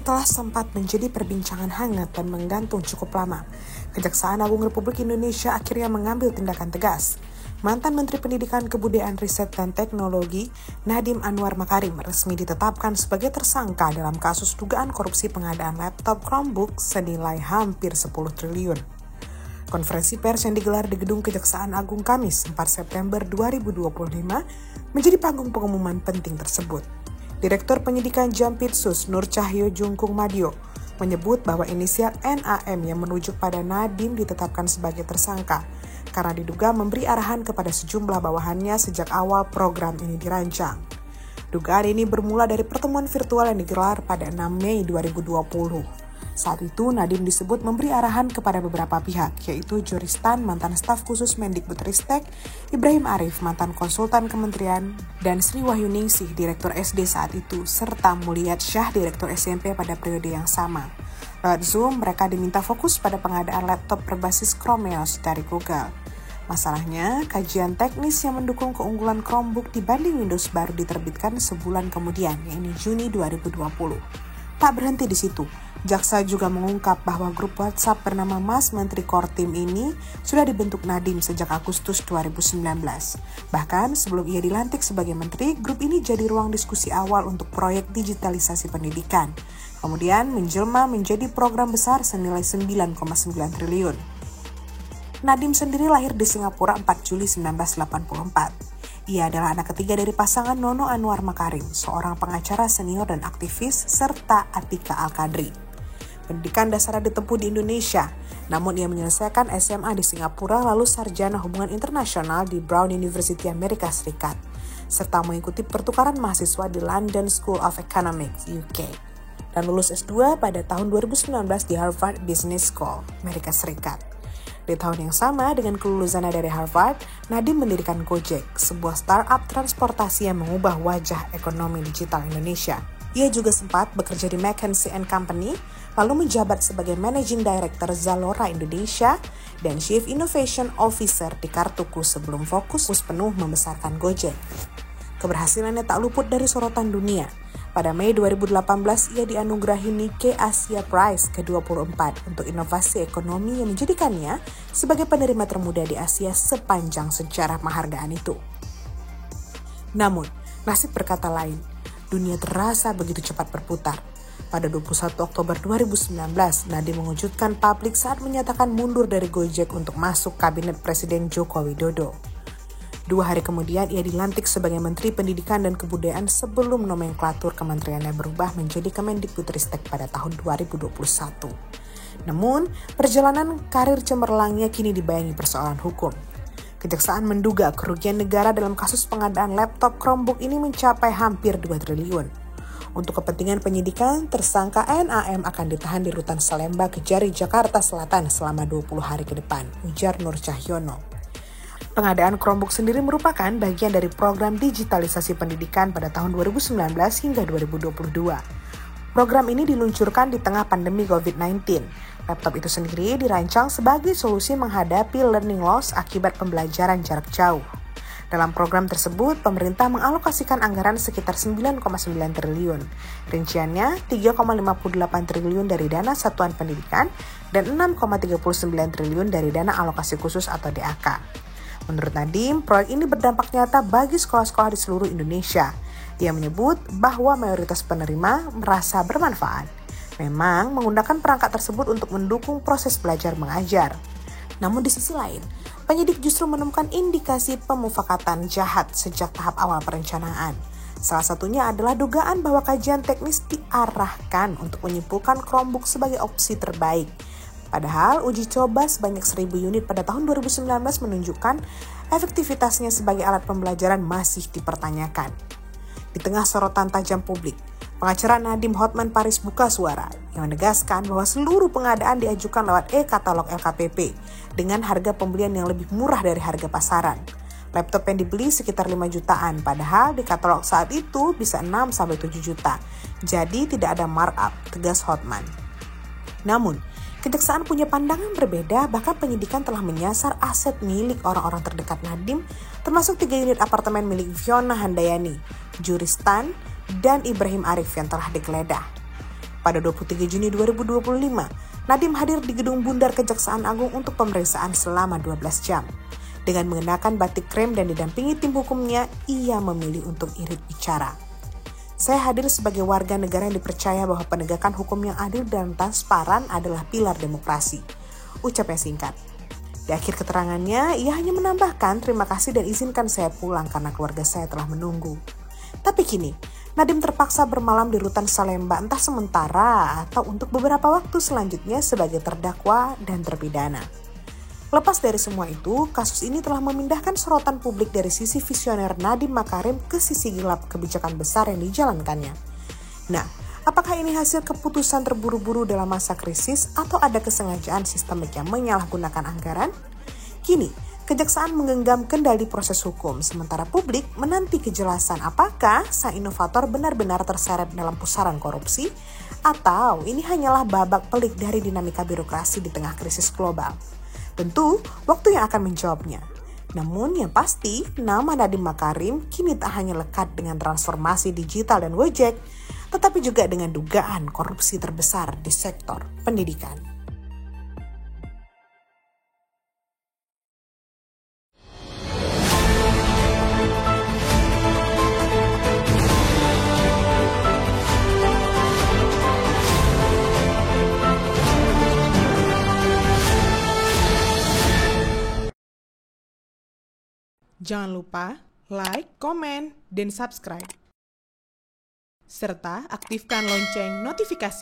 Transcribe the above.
Setelah sempat menjadi perbincangan hangat dan menggantung cukup lama, Kejaksaan Agung Republik Indonesia akhirnya mengambil tindakan tegas. Mantan Menteri Pendidikan, Kebudayaan, Riset, dan Teknologi, Nadiem Anwar Makarim, resmi ditetapkan sebagai tersangka dalam kasus dugaan korupsi pengadaan laptop Chromebook senilai hampir 10 triliun. Konferensi pers yang digelar di Gedung Kejaksaan Agung Kamis 4 September 2025 menjadi panggung pengumuman penting tersebut. Direktur Penyidikan Jampitsus Nur Cahyo Jungkung Madyo menyebut bahwa inisial NAM yang merujuk pada Nadiem ditetapkan sebagai tersangka karena diduga memberi arahan kepada sejumlah bawahannya sejak awal program ini dirancang. Dugaan ini bermula dari pertemuan virtual yang digelar pada 6 Mei 2020. Saat itu, Nadiem disebut memberi arahan kepada beberapa pihak, yaitu Joristan, mantan staf khusus Mendikbudristek, Ibrahim Arif, mantan konsultan kementerian, dan Sri Wahyuningsih, direktur SD saat itu, serta Mulyat Syah, direktur SMP pada periode yang sama. Lewat Zoom, mereka diminta fokus pada pengadaan laptop berbasis Chromeos dari Google. Masalahnya, kajian teknis yang mendukung keunggulan Chromebook dibanding Windows baru diterbitkan sebulan kemudian, yaitu Juni 2020. Tak berhenti di situ, Jaksa juga mengungkap bahwa grup WhatsApp bernama Mas Menteri Kortim ini sudah dibentuk Nadiem sejak Agustus 2019. Bahkan sebelum ia dilantik sebagai menteri, grup ini jadi ruang diskusi awal untuk proyek digitalisasi pendidikan. Kemudian menjelma menjadi program besar senilai 9,9 triliun. Nadiem sendiri lahir di Singapura 4 Juli 1984. Ia adalah anak ketiga dari pasangan Nono Anwar Makarim, seorang pengacara senior dan aktivis, serta Atika Al-Qadri. Pendidikan dasar ditempuh di Indonesia, namun ia menyelesaikan SMA di Singapura lalu sarjana hubungan internasional di Brown University Amerika Serikat, serta mengikuti pertukaran mahasiswa di London School of Economics, UK, dan lulus S2 pada tahun 2019 di Harvard Business School, Amerika Serikat. Di tahun yang sama, dengan kelulusannya dari Harvard, Nadiem mendirikan Gojek, sebuah startup transportasi yang mengubah wajah ekonomi digital Indonesia. Ia juga sempat bekerja di McKinsey & Company, lalu menjabat sebagai Managing Director Zalora Indonesia dan Chief Innovation Officer di Kartuku sebelum fokus penuh membesarkan Gojek. Keberhasilannya tak luput dari sorotan dunia. Pada Mei 2018, ia dianugerahi Nikkei Asia Prize ke-24 untuk inovasi ekonomi yang menjadikannya sebagai penerima termuda di Asia sepanjang sejarah penghargaan itu. Namun, nasib berkata lain. Dunia terasa begitu cepat berputar. Pada 21 Oktober 2019, Nadiem mengejutkan publik saat menyatakan mundur dari Gojek untuk masuk kabinet Presiden Joko Widodo. 2 hari kemudian, ia dilantik sebagai Menteri Pendidikan dan Kebudayaan sebelum nomenklatur kementeriannya berubah menjadi Kemendikbudristek pada tahun 2021. Namun, perjalanan karir cemerlangnya kini dibayangi persoalan hukum. Kejaksaan menduga kerugian negara dalam kasus pengadaan laptop Chromebook ini mencapai hampir 2 triliun. Untuk kepentingan penyidikan, tersangka NAM akan ditahan di Rutan Salemba, Kejari, Jakarta Selatan selama 20 hari ke depan, ujar Nur Cahyono. Pengadaan Chromebook sendiri merupakan bagian dari program digitalisasi pendidikan pada tahun 2019 hingga 2022. Program ini diluncurkan di tengah pandemi COVID-19. Laptop itu sendiri dirancang sebagai solusi menghadapi learning loss akibat pembelajaran jarak jauh. Dalam program tersebut, pemerintah mengalokasikan anggaran sekitar 9,9 triliun. Rinciannya 3,58 triliun dari dana satuan pendidikan dan 6,39 triliun dari dana alokasi khusus atau DAK. Menurut Nadiem, proyek ini berdampak nyata bagi sekolah-sekolah di seluruh Indonesia. Ia menyebut bahwa mayoritas penerima merasa bermanfaat. Memang menggunakan perangkat tersebut untuk mendukung proses belajar mengajar. Namun di sisi lain, penyidik justru menemukan indikasi pemufakatan jahat sejak tahap awal perencanaan. Salah satunya adalah dugaan bahwa kajian teknis diarahkan untuk menyimpulkan Chromebook sebagai opsi terbaik. Padahal uji coba sebanyak 1.000 unit pada tahun 2019 menunjukkan efektivitasnya sebagai alat pembelajaran masih dipertanyakan. Di tengah sorotan tajam publik, pengacara Nadiem Hotman Paris buka suara yang menegaskan bahwa seluruh pengadaan diajukan lewat e-katalog LKPP dengan harga pembelian yang lebih murah dari harga pasaran. Laptop yang dibeli sekitar 5 jutaan, padahal di katalog saat itu bisa 6-7 juta. Jadi tidak ada markup, tegas Hotman. Namun, Kejaksaan punya pandangan berbeda, bahkan penyidikan telah menyasar aset milik orang-orang terdekat Nadiem, termasuk 3 unit apartemen milik Fiona Handayani, Joristan, dan Ibrahim Arif yang telah digeledah. Pada 23 Juni 2025, Nadiem hadir di Gedung Bundar Kejaksaan Agung untuk pemeriksaan selama 12 jam. Dengan mengenakan batik krem dan didampingi tim hukumnya, ia memilih untuk irit bicara. Saya hadir sebagai warga negara yang dipercaya bahwa penegakan hukum yang adil dan transparan adalah pilar demokrasi. Ucapnya singkat. Di akhir keterangannya, ia hanya menambahkan terima kasih dan izinkan saya pulang karena keluarga saya telah menunggu. Tapi kini, Nadiem terpaksa bermalam di rutan Salemba entah sementara atau untuk beberapa waktu selanjutnya sebagai terdakwa dan terpidana. Lepas dari semua itu, kasus ini telah memindahkan sorotan publik dari sisi visioner Nadiem Makarim ke sisi gelap kebijakan besar yang dijalankannya. Nah, apakah ini hasil keputusan terburu-buru dalam masa krisis atau ada kesengajaan sistemik yang menyalahgunakan anggaran? Kini, Kejaksaan menggenggam kendali proses hukum, sementara publik menanti kejelasan apakah sang inovator benar-benar terseret dalam pusaran korupsi atau ini hanyalah babak pelik dari dinamika birokrasi di tengah krisis global. Tentu, waktu yang akan menjawabnya. Namun yang pasti, nama Nadiem Makarim kini tak hanya lekat dengan transformasi digital dan Gojek, tetapi juga dengan dugaan korupsi terbesar di sektor pendidikan. Jangan lupa like, komen, dan subscribe. Serta aktifkan lonceng notifikasi.